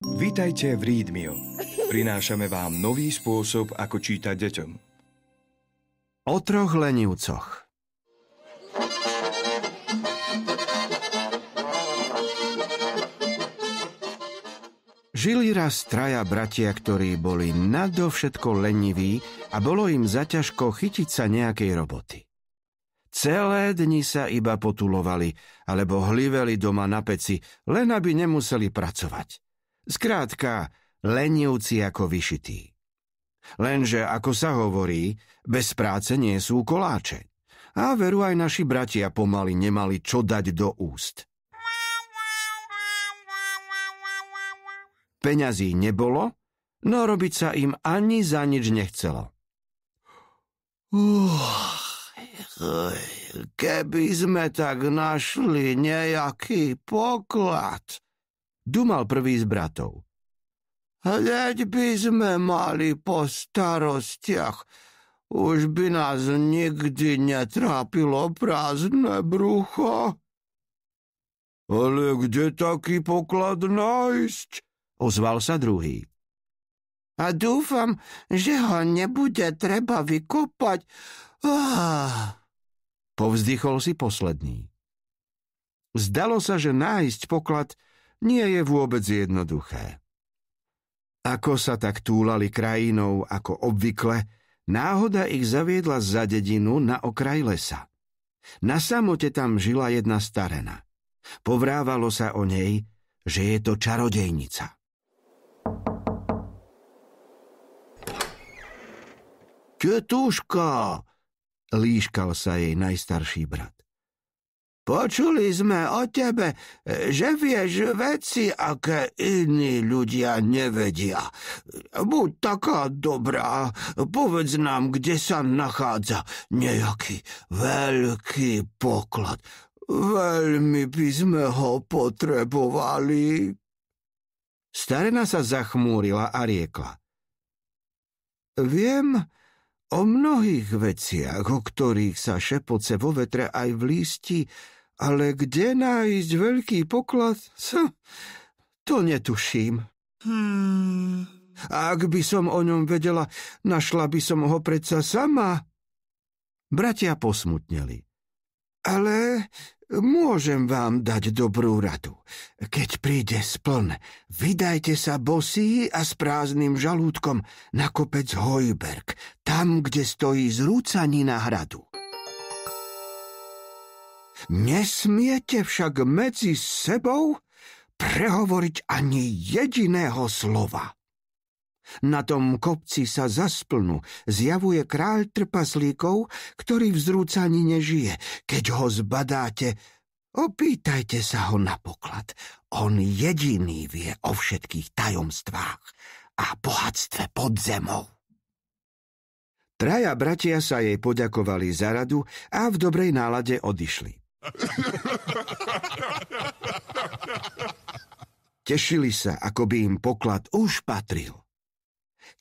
Vítajte v Readmio. Prinášame vám nový spôsob, ako čítať deťom. O troch lenivcoch. Žili raz traja bratia, ktorí boli nadovšetko leniví a bolo im zaťažko chytiť sa nejakej roboty. Celé dni sa iba potulovali alebo hliveli doma na peci, len aby nemuseli pracovať. Skrátka, lenivci ako vyšití. Lenže, ako sa hovorí, bez práce nie sú koláče. A veru aj naši bratia pomaly nemali čo dať do úst. Peňazí nebolo, no robiť sa im ani za nič nechcelo. Keby sme tak našli nejaký poklad, dumal prvý z bratov. Hneď by sme mali po starostiach. Už by nás nikdy netrápilo prázdne brucho. Ale kde taký poklad nájsť? Ozval sa druhý. A dúfam, že ho nebude treba vykopať. Povzdychol si posledný. Zdalo sa, že nájsť poklad nie je vôbec jednoduché. Ako sa tak túlali krajinou ako obvykle, náhoda ich zaviedla za dedinu na okraj lesa. Na samote tam žila jedna starena. Povrávalo sa o nej, že je to čarodejnica. Tetuška, líškal sa jej najstarší brat. Počuli sme o tebe, že vieš veci, aké iní ľudia nevedia. Buď taká dobrá, povedz nám, kde sa nachádza nejaký veľký poklad. Veľmi by sme ho potrebovali. Starena sa zachmúrila a riekla. Viem o mnohých veciach, o ktorých sa šepoce vo vetre aj v lísti, ale kde nájsť veľký poklad, to netuším. Ak by som o ňom vedela, našla by som ho predsa sama. Bratia posmutneli. Ale môžem vám dať dobrú radu. Keď príde spln, vydajte sa bosí a s prázdnym žalúdkom na kopec Hojberg, tam, kde stojí zrúcanina hradu. Nesmiete však medzi sebou prehovoriť ani jediného slova. Na tom kopci sa za splnu zjavuje kráľ trpaslíkov, ktorý v zrúcanine žije. Keď ho zbadáte, opýtajte sa ho na poklad. On jediný vie o všetkých tajomstvách a bohatstve pod zemou. Traja bratia sa jej poďakovali za radu a v dobrej nálade odišli. Tešili sa, ako by im poklad už patril.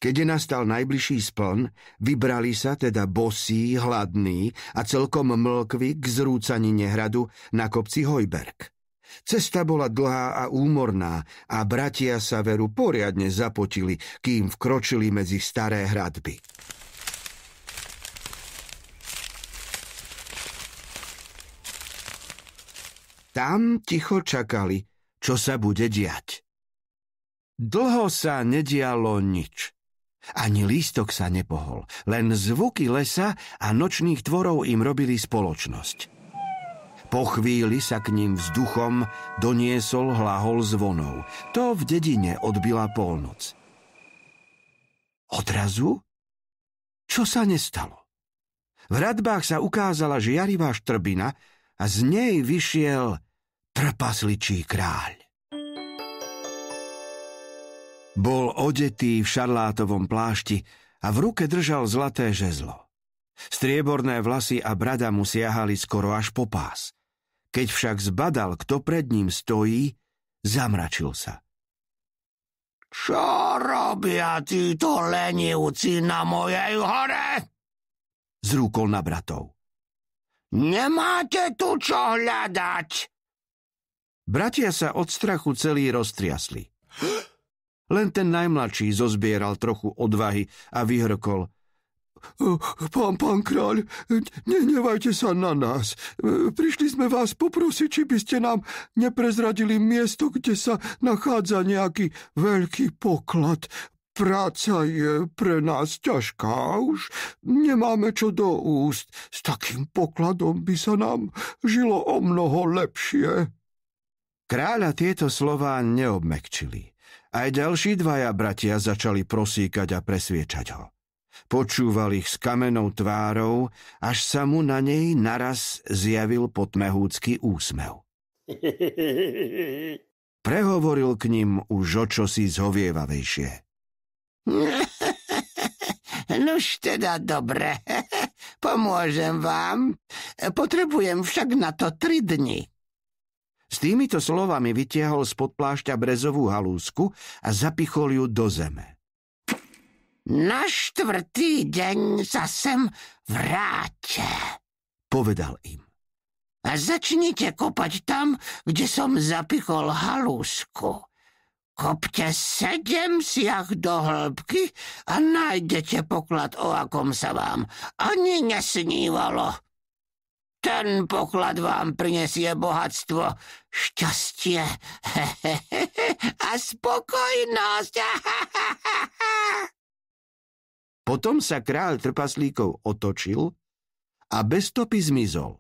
Keď nastal najbližší spln, vybrali sa teda bosí, hladní a celkom mlkví k zrúcanine hradu na kopci Hojberg. Cesta bola dlhá a úmorná a bratia sa veru poriadne zapotili, kým vkročili medzi staré hradby. Tam ticho čakali, čo sa bude diať. Dlho sa nedialo nič. Ani lístok sa nepohol, len zvuky lesa a nočných tvorov im robili spoločnosť. Po chvíli sa k ním vzduchom doniesol hlahol zvonov. To v dedine odbila polnoc. Odrazu? Čo sa nestalo? V hradbách sa ukázala žiarivá štrbina a z nej vyšiel trpasličí kráľ. Bol odetý v šarlátovom plášti a v ruke držal zlaté žezlo. Strieborné vlasy a brada mu siahali skoro až po pás. Keď však zbadal, kto pred ním stojí, zamračil sa. Čo robia títo lenivci na mojej hore? Zrúkol na bratov. Nemáte tu čo hľadať? Bratia sa od strachu celí roztriasli. Len ten najmladší zozbieral trochu odvahy a vyhrkol: Pán kráľ, nenevajte sa na nás. Prišli sme vás poprosiť, či by ste nám neprezradili miesto, kde sa nachádza nejaký veľký poklad. Práca je pre nás ťažká, už nemáme čo do úst. S takým pokladom by sa nám žilo o mnoho lepšie. Kráľa tieto slová neobmäkčili. Aj ďalší dvaja bratia začali prosíkať a presviečať ho. Počúval ich s kamennou tvárou, až sa mu na nej naraz zjavil potmehúcky úsmev. Prehovoril k nim už o čosi zhovievavejšie. Nuž teda dobre, pomôžem vám. Potrebujem však na to 3 dni. S týmito slovami vytiahol spod plášťa brezovú halúsku a zapichol ju do zeme. Na 4. deň sa sem vráťte, povedal im. A začnite kopať tam, kde som zapichol halúsku. Kopte 7 siah do hĺbky a nájdete poklad, o akom sa vám ani nesnívalo. Ten poklad vám prinesie bohatstvo, šťastie a spokojnosť. Potom sa kráľ trpaslíkov otočil a bez stopy zmizol.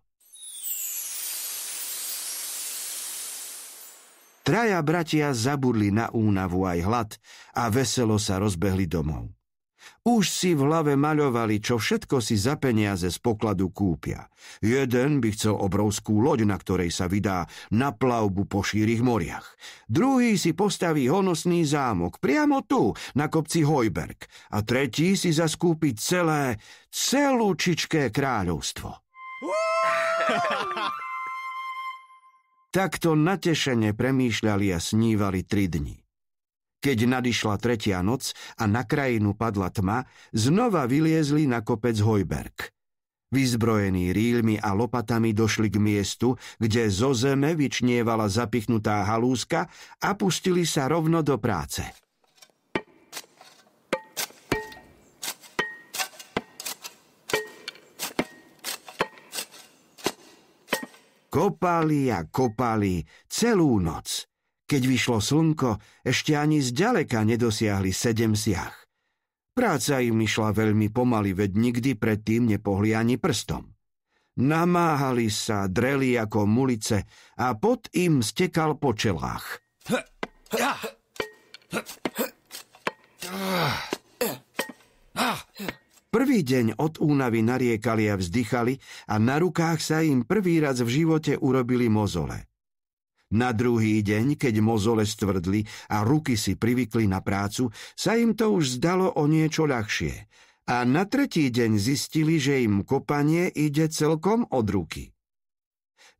Traja bratia zabudli na únavu aj hlad a veselo sa rozbehli domov. Už si v hlave maľovali, čo všetko si za peniaze z pokladu kúpia. Jeden by chcel obrovskú loď, na ktorej sa vydá na plavbu po šírich moriach. Druhý si postaví honosný zámok priamo tu, na kopci Hojberg. A tretí si zaskúpi celúčičké kráľovstvo. Takto natešene premýšľali a snívali 3 dni. Keď nadišla 3. noc a na krajinu padla tma, znova vyliezli na kopec Hojberg. Vyzbrojení rýľmi a lopatami došli k miestu, kde zo zeme vyčnievala zapichnutá halúska a pustili sa rovno do práce. Kopali a kopali celú noc. Keď vyšlo slnko, ešte ani zďaleka nedosiahli 7 siah. Práca im išla veľmi pomaly, veď nikdy predtým nepohli ani prstom. Namáhali sa, dreli ako mulice a pot im stekal po čelách. Prvý deň od únavy nariekali a vzdychali a na rukách sa im prvý raz v živote urobili mozole. Na druhý deň, keď mozole stvrdli a ruky si privykli na prácu, sa im to už zdalo o niečo ľahšie. A na tretí deň zistili, že im kopanie ide celkom od ruky.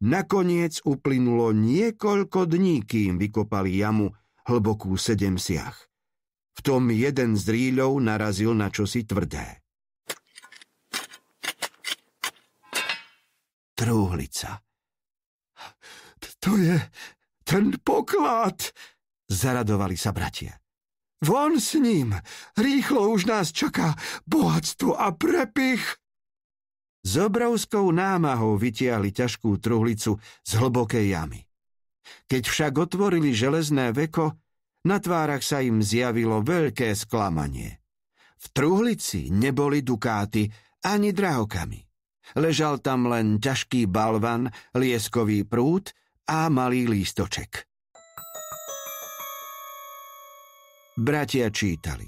Nakoniec uplynulo niekoľko dní, kým vykopali jamu hlbokú 7 siah. V tom jeden z rýľov narazil na čosi tvrdé. Trúhlica. To je ten poklad, zaradovali sa bratia. Von s ním, rýchlo už nás čaká bohatstvo a prepich. S obrovskou námahou vytiahli ťažkú truhlicu z hlbokej jamy. Keď však otvorili železné veko, na tvárach sa im zjavilo veľké sklamanie. V truhlici neboli dukáty ani drahokamy. Ležal tam len ťažký balvan, lieskový prúd a malý lístoček. Bratia čítali.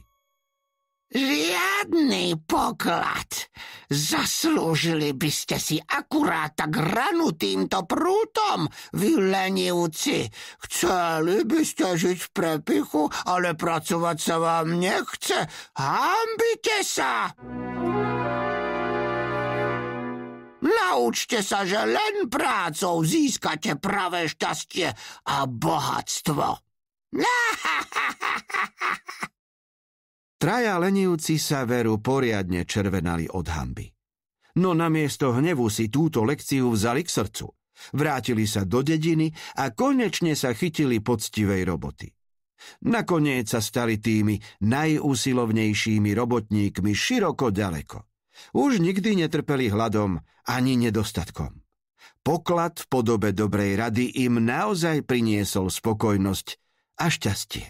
Žiadny poklad. Zaslúžili by ste si akurát tak ranu týmto prútom, vy lenivci. Chceli by ste žiť v prepichu, ale pracovať sa vám nechce. Hanbite sa! Naučte sa, že len prácou získate pravé šťastie a bohatstvo. Traja lenivci sa veru poriadne červenali od hanby. No namiesto hnevu si túto lekciu vzali k srdcu. Vrátili sa do dediny a konečne sa chytili poctivej roboty. Nakoniec sa stali tými najúsilovnejšími robotníkmi široko ďaleko. Už nikdy netrpeli hladom ani nedostatkom. Poklad v podobe dobrej rady im naozaj priniesol spokojnosť a šťastie.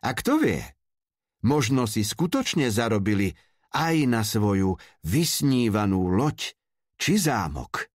A kto vie, možno si skutočne zarobili aj na svoju vysnívanú loď či zámok.